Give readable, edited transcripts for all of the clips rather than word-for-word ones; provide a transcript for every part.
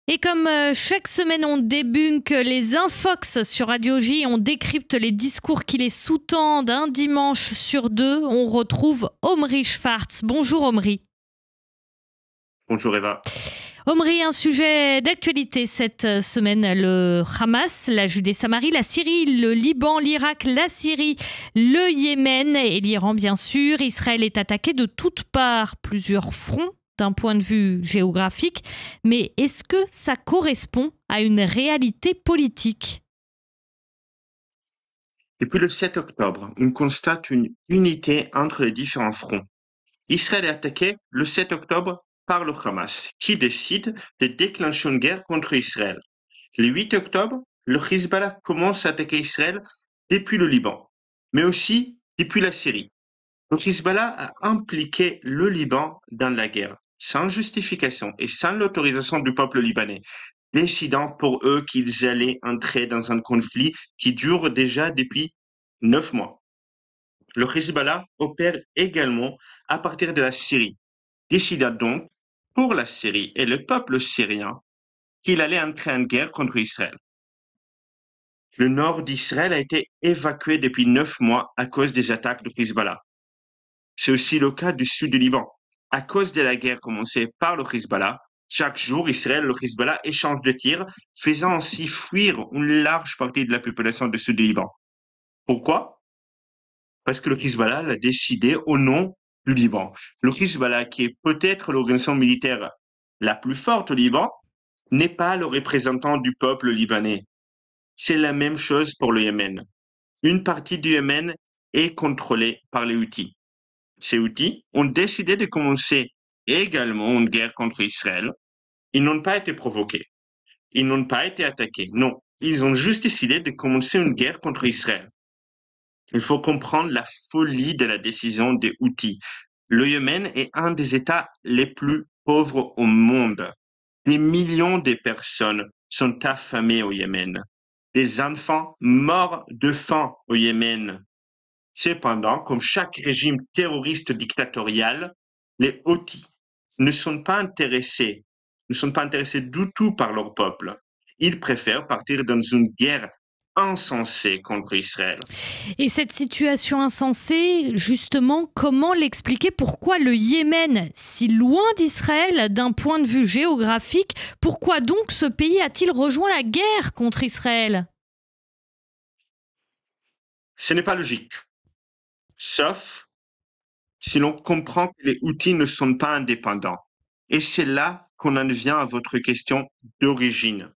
Et comme chaque semaine on débunk les infox sur Radio J, on décrypte les discours qui les sous-tendent un dimanche sur deux, on retrouve Omri Schwartz. Bonjour Omri. Bonjour Eva. Omri, un sujet d'actualité cette semaine, le Hamas, la Judée-Samarie, la Syrie, le Liban, l'Irak, la Syrie, le Yémen et l'Iran bien sûr. Israël est attaqué de toutes parts, plusieurs fronts d'un point de vue géographique, mais est-ce que ça correspond à une réalité politique ? Depuis le 7 octobre, on constate une unité entre les différents fronts. Israël est attaqué le 7 octobre par le Hamas, qui décide de déclencher une guerre contre Israël. Le 8 octobre, le Hezbollah commence à attaquer Israël depuis le Liban, mais aussi depuis la Syrie. Le Hezbollah a impliqué le Liban dans la guerre, sans justification et sans l'autorisation du peuple libanais, décidant pour eux qu'ils allaient entrer dans un conflit qui dure déjà depuis 9 mois. Le Hezbollah opère également à partir de la Syrie, décida donc pour la Syrie et le peuple syrien qu'il allait entrer en guerre contre Israël. Le nord d'Israël a été évacué depuis 9 mois à cause des attaques de Hezbollah. C'est aussi le cas du sud du Liban. À cause de la guerre commencée par le Hezbollah, chaque jour, Israël et le Hezbollah échangent de tirs, faisant ainsi fuir une large partie de la population du sud du Liban. Pourquoi? Parce que le Hezbollah l'a décidé au nom du Liban. Le Hezbollah, qui est peut-être l'organisation militaire la plus forte au Liban, n'est pas le représentant du peuple libanais. C'est la même chose pour le Yémen. Une partie du Yémen est contrôlée par les Houthis. Ces Houthis ont décidé de commencer également une guerre contre Israël. Ils n'ont pas été provoqués. Ils n'ont pas été attaqués. Non, ils ont juste décidé de commencer une guerre contre Israël. Il faut comprendre la folie de la décision des Houthis. Le Yémen est un des États les plus pauvres au monde. Des millions de personnes sont affamées au Yémen. Des enfants morts de faim au Yémen. Cependant, comme chaque régime terroriste dictatorial, les Houthis ne sont pas intéressés du tout par leur peuple. Ils préfèrent partir dans une guerre insensée contre Israël. Et cette situation insensée, justement, comment l'expliquer? Pourquoi le Yémen, si loin d'Israël d'un point de vue géographique, pourquoi donc ce pays a-t-il rejoint la guerre contre Israël? Ce n'est pas logique. Sauf si l'on comprend que les Houthis ne sont pas indépendants. Et c'est là qu'on en vient à votre question d'origine.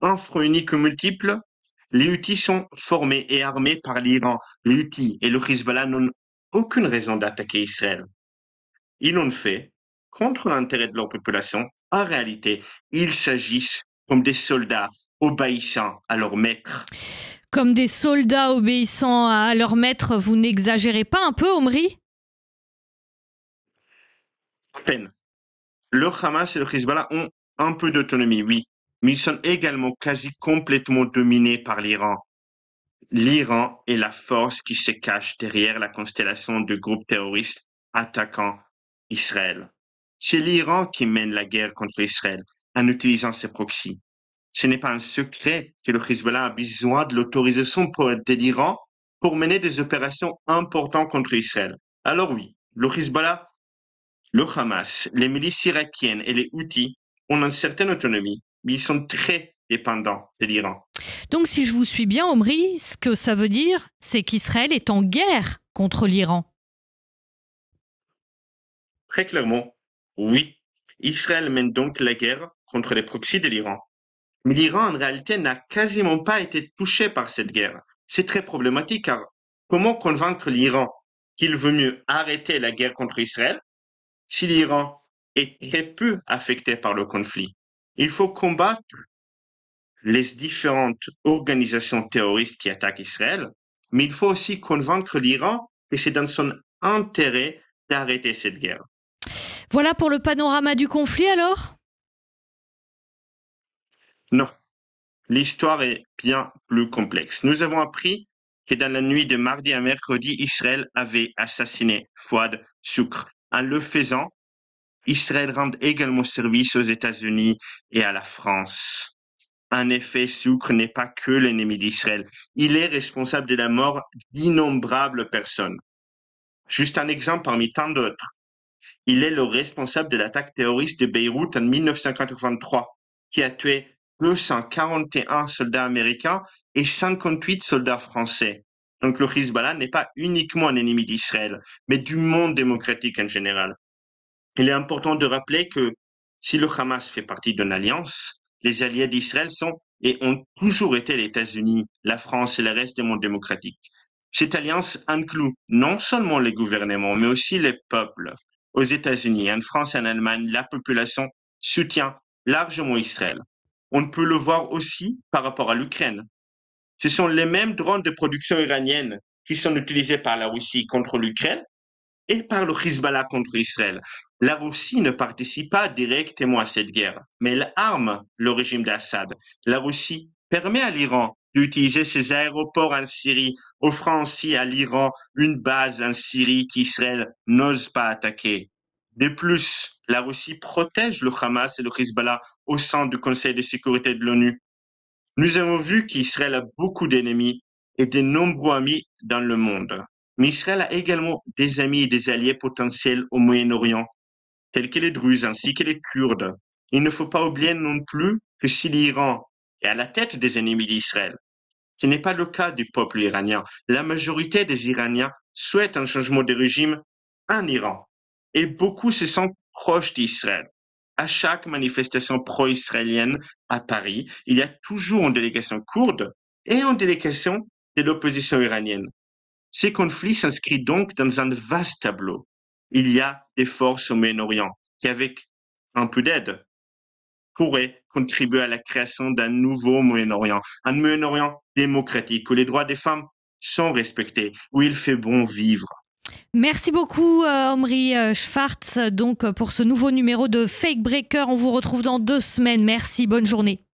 Un front unique ou multiple, les Houthis sont formés et armés par l'Iran. Les Houthis et le Hezbollah n'ont aucune raison d'attaquer Israël. Ils l'ont fait contre l'intérêt de leur population. En réalité, ils s'agissent comme des soldats obéissant à leur maître. Comme des soldats obéissant à leur maître, vous n'exagérez pas un peu, Omri? À peine. Le Hamas et le Hezbollah ont un peu d'autonomie, oui, mais ils sont également quasi complètement dominés par l'Iran. L'Iran est la force qui se cache derrière la constellation de groupes terroristes attaquant Israël. C'est l'Iran qui mène la guerre contre Israël en utilisant ses proxys. Ce n'est pas un secret que le Hezbollah a besoin de l'autorisation de l'Iran pour mener des opérations importantes contre Israël. Alors oui, le Hezbollah, le Hamas, les milices irakiennes et les Houthis ont une certaine autonomie, mais ils sont très dépendants de l'Iran. Donc si je vous suis bien, Omri, ce que ça veut dire, c'est qu'Israël est en guerre contre l'Iran. Très clairement, oui. Israël mène donc la guerre contre les proxys de l'Iran. Mais l'Iran, en réalité, n'a quasiment pas été touché par cette guerre. C'est très problématique car comment convaincre l'Iran qu'il vaut mieux arrêter la guerre contre Israël si l'Iran est très peu affecté par le conflit? Il faut combattre les différentes organisations terroristes qui attaquent Israël, mais il faut aussi convaincre l'Iran que c'est dans son intérêt d'arrêter cette guerre. Voilà pour le panorama du conflit alors? Non, l'histoire est bien plus complexe. Nous avons appris que dans la nuit de mardi à mercredi, Israël avait assassiné Fouad Choukr. En le faisant, Israël rend également service aux États-Unis et à la France. En effet, Soukr n'est pas que l'ennemi d'Israël. Il est responsable de la mort d'innombrables personnes. Juste un exemple parmi tant d'autres. Il est le responsable de l'attaque terroriste de Beyrouth en 1983, qui a tué 241 soldats américains et 58 soldats français. Donc le Hezbollah n'est pas uniquement un ennemi d'Israël, mais du monde démocratique en général. Il est important de rappeler que si le Hamas fait partie d'une alliance, les alliés d'Israël sont et ont toujours été les États-Unis, la France et le reste du monde démocratique. Cette alliance inclut non seulement les gouvernements, mais aussi les peuples. Aux États-Unis, en France et en Allemagne, la population soutient largement Israël. On peut le voir aussi par rapport à l'Ukraine. Ce sont les mêmes drones de production iranienne qui sont utilisés par la Russie contre l'Ukraine et par le Hezbollah contre Israël. La Russie ne participe pas directement à cette guerre, mais elle arme le régime d'Assad. La Russie permet à l'Iran d'utiliser ses aéroports en Syrie, offrant ainsi à l'Iran une base en Syrie qu'Israël n'ose pas attaquer. De plus, la Russie protège le Hamas et le Hezbollah au sein du Conseil de sécurité de l'ONU. Nous avons vu qu'Israël a beaucoup d'ennemis et de nombreux amis dans le monde. Mais Israël a également des amis et des alliés potentiels au Moyen-Orient, tels que les Druzes ainsi que les Kurdes. Il ne faut pas oublier non plus que si l'Iran est à la tête des ennemis d'Israël, ce n'est pas le cas du peuple iranien. La majorité des Iraniens souhaitent un changement de régime en Iran et beaucoup se sentent proches d'Israël. À chaque manifestation pro-israélienne à Paris, il y a toujours une délégation kurde et une délégation de l'opposition iranienne. Ces conflits s'inscrivent donc dans un vaste tableau. Il y a des forces au Moyen-Orient qui, avec un peu d'aide, pourraient contribuer à la création d'un nouveau Moyen-Orient, un Moyen-Orient démocratique où les droits des femmes sont respectés, où il fait bon vivre. Merci beaucoup Omri Schwartz donc pour ce nouveau numéro de Fake Breaker. On vous retrouve dans 2 semaines. Merci, bonne journée.